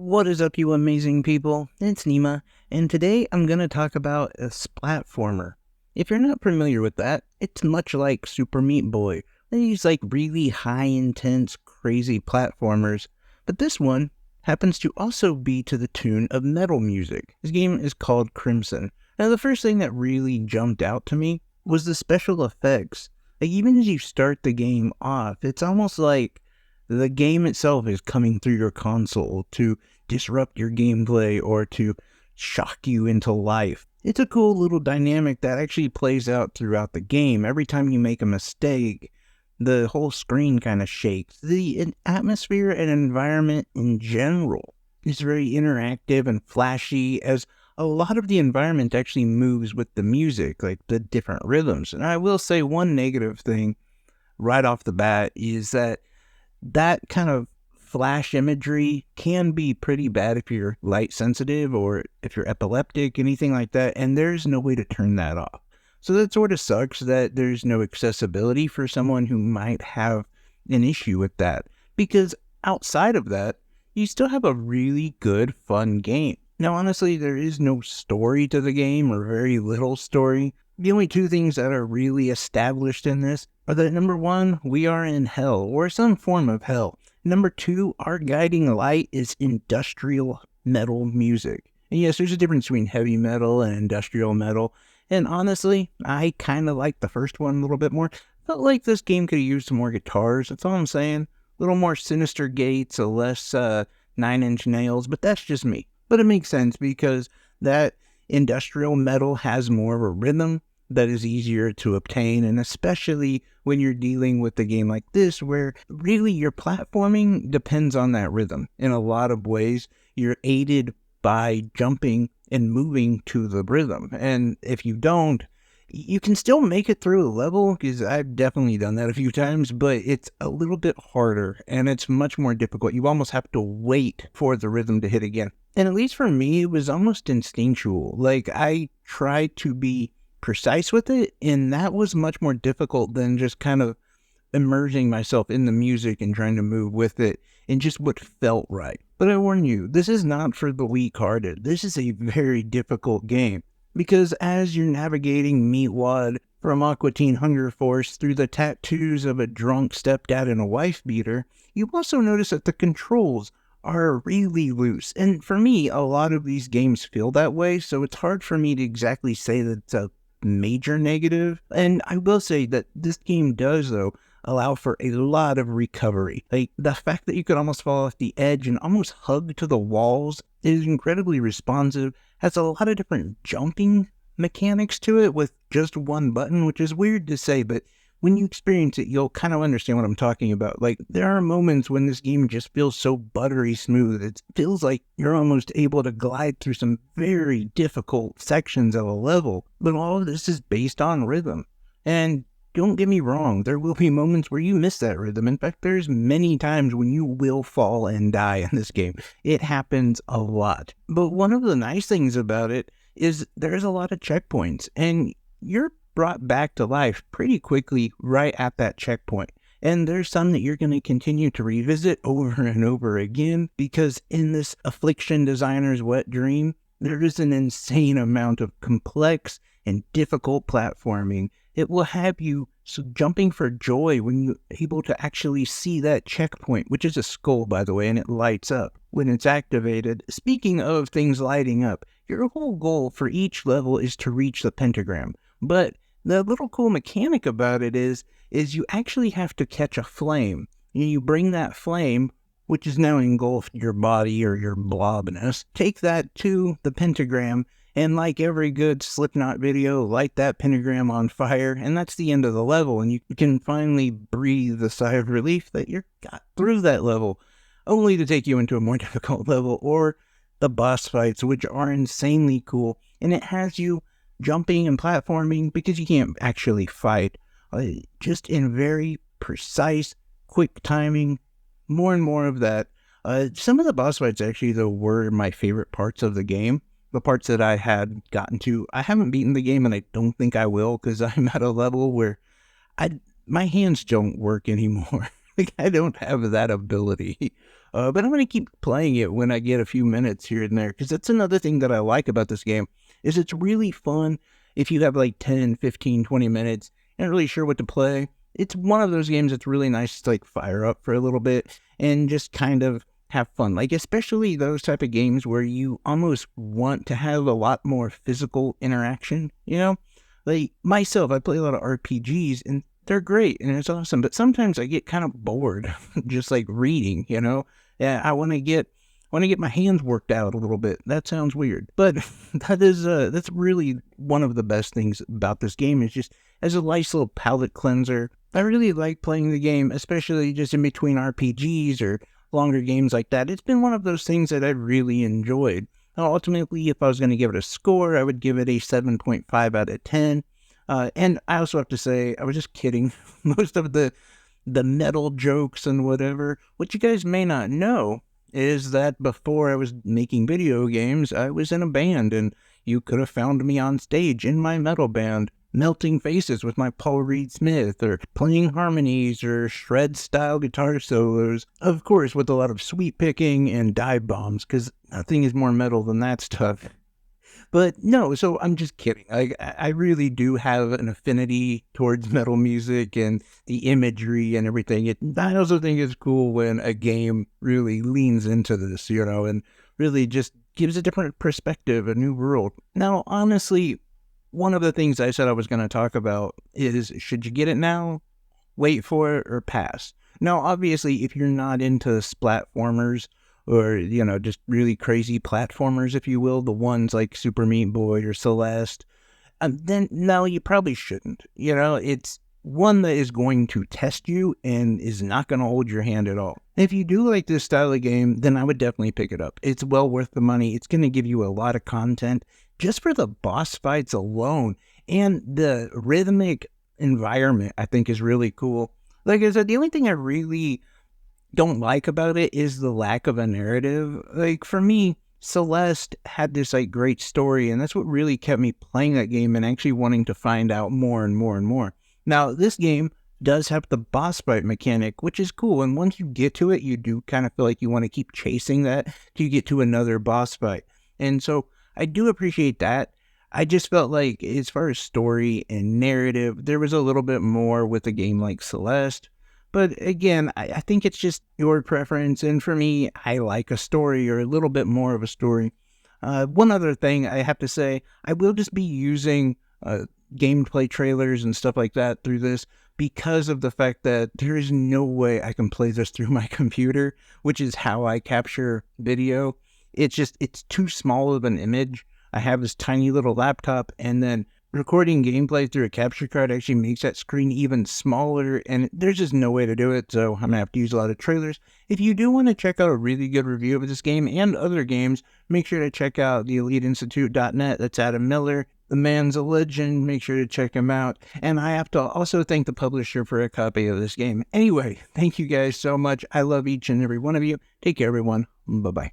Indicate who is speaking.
Speaker 1: What is up, you amazing people? It's Nima, and today I'm going to talk about a splatformer. If you're not familiar with that, it's much like Super Meat Boy. These really high intense, crazy platformers, but this one happens to also be to the tune of metal music. This game is called Krimson. Now, the first thing that really jumped out to me was the special effects. Even as you start the game off, it's almost like the game itself is coming through your console to disrupt your gameplay or to shock you into life. It's a cool little dynamic that actually plays out throughout the game. Every time you make a mistake, the whole screen kind of shakes. The atmosphere and environment in general is very interactive and flashy, as a lot of the environment actually moves with the music, like the different rhythms. And I will say one negative thing right off the bat is that kind of flash imagery can be pretty bad if you're light sensitive or if you're epileptic, anything like that, and there's no way to turn that off. So that sort of sucks that there's no accessibility for someone who might have an issue with that, because outside of that, you still have a really good, fun game. Now, honestly, there is no story to the game, or very little story. The only two things that are really established in this are that number one, we are in hell, or some form of hell. Number two, our guiding light is industrial metal music. And yes, there's a difference between heavy metal and industrial metal. And honestly, I kind of like the first one a little bit more. Felt like this game could have used some more guitars. That's all I'm saying. A little more sinister gates, a less 9-inch nails, but that's just me. But it makes sense because that industrial metal has more of a rhythm that is easier to obtain, and especially when you're dealing with a game like this where really your platforming depends on that rhythm. In a lot of ways, you're aided by jumping and moving to the rhythm, and if you don't, you can still make it through a level, because I've definitely done that a few times, but it's a little bit harder and it's much more difficult. You almost have to wait for the rhythm to hit again. And at least for me, it was almost instinctual. I tried to be precise with it, and that was much more difficult than just kind of immersing myself in the music and trying to move with it and just what felt right. But I warn you, this is not for the weak-hearted. This is a very difficult game, because as you're navigating Meatwad from Aqua Teen Hunger Force through the tattoos of a drunk stepdad and a wife beater, you also notice that the controls are really loose. And for me, a lot of these games feel that way, so it's hard for me to exactly say that it's a major negative. And I will say that this game does, though, allow for a lot of recovery. The fact that you could almost fall off the edge and almost hug to the walls is incredibly responsive, has a lot of different jumping mechanics to it with just one button, which is weird to say, but when you experience it, you'll kind of understand what I'm talking about. There are moments when this game just feels so buttery smooth. It feels like you're almost able to glide through some very difficult sections of a level. But all of this is based on rhythm. And don't get me wrong, there will be moments where you miss that rhythm. In fact, there's many times when you will fall and die in this game. It happens a lot. But one of the nice things about it is there's a lot of checkpoints, and you're brought back to life pretty quickly right at that checkpoint. And there's some that you're going to continue to revisit over and over again, because in this Affliction Designer's wet dream, there is an insane amount of complex and difficult platforming. It will have you jumping for joy when you're able to actually see that checkpoint, which is a skull, by the way, and it lights up when it's activated. Speaking of things lighting up, your whole goal for each level is to reach the pentagram. But the little cool mechanic about it is you actually have to catch a flame. You bring that flame, which is now engulfed your body or your blobness, take that to the pentagram, and like every good Slipknot video, light that pentagram on fire, and that's the end of the level, and you can finally breathe a sigh of relief that you got through that level, only to take you into a more difficult level, or the boss fights, which are insanely cool, and it has you jumping and platforming because you can't actually fight, just in very precise, quick timing, more and more of that. Some of the boss fights actually, though, were my favorite parts of the game. The parts that I had gotten to, I haven't beaten the game, and I don't think I will, because I'm at a level where my hands don't work anymore. Like, I don't have that ability. But I'm going to keep playing it when I get a few minutes here and there, because that's another thing that I like about this game, is it's really fun if you have like 10, 15, 20 minutes, you're not really sure what to play. It's one of those games that's really nice to like fire up for a little bit and just kind of have fun. Like, especially those type of games where you almost want to have a lot more physical interaction, you know? Like, myself, I play a lot of RPGs, and they're great, and it's awesome, but sometimes I get kind of bored just, like, reading, you know? Yeah, I wanna get my hands worked out a little bit. That sounds weird, but that's really one of the best things about this game, is just as a nice little palate cleanser. I really like playing the game, especially just in between RPGs or longer games like that. It's been one of those things that I really enjoyed. Now, ultimately, if I was going to give it a score, I would give it a 7.5 out of 10. And I also have to say, I was just kidding. Most of the metal jokes and whatever, what you guys may not know is that before I was making video games, I was in a band, and you could have found me on stage in my metal band, melting faces with my Paul Reed Smith, or playing harmonies or shred-style guitar solos, of course with a lot of sweet picking and dive bombs, because nothing is more metal than that stuff. But no, so I'm just kidding. I really do have an affinity towards metal music and the imagery and everything. I also think it's cool when a game really leans into this, and really just gives a different perspective, a new world. Now, honestly, one of the things I said I was going to talk about is, should you get it now, wait for it, or pass? Now, obviously, if you're not into splatformers, or, just really crazy platformers, if you will, the ones like Super Meat Boy or Celeste, then no, you probably shouldn't. It's one that is going to test you and is not going to hold your hand at all. If you do like this style of game, then I would definitely pick it up. It's well worth the money. It's going to give you a lot of content just for the boss fights alone, and the rhythmic environment, I think, is really cool. Like I said, the only thing I really don't like about it is the lack of a narrative. Like, for me, Celeste had this like great story, and that's what really kept me playing that game and actually wanting to find out more and more and more. Now, this game does have the boss fight mechanic, which is cool, and once you get to it, you do kind of feel like you want to keep chasing that till you get to another boss fight. And so I do appreciate that. I just felt like, as far as story and narrative, there was a little bit more with a game like Celeste. But again, I think it's just your preference, and for me, I like a story, or a little bit more of a story. One other thing I have to say, I will just be using gameplay trailers and stuff like that through this, because of the fact that there is no way I can play this through my computer, which is how I capture video. It's too small of an image. I have this tiny little laptop, and then recording gameplay through a capture card actually makes that screen even smaller, and there's just no way to do it, so I'm going to have to use a lot of trailers. If you do want to check out a really good review of this game and other games, make sure to check out theeliteinstitute.net. That's Adam Miller. The man's a legend. Make sure to check him out. And I have to also thank the publisher for a copy of this game. Anyway, thank you guys so much. I love each and every one of you. Take care, everyone. Bye-bye.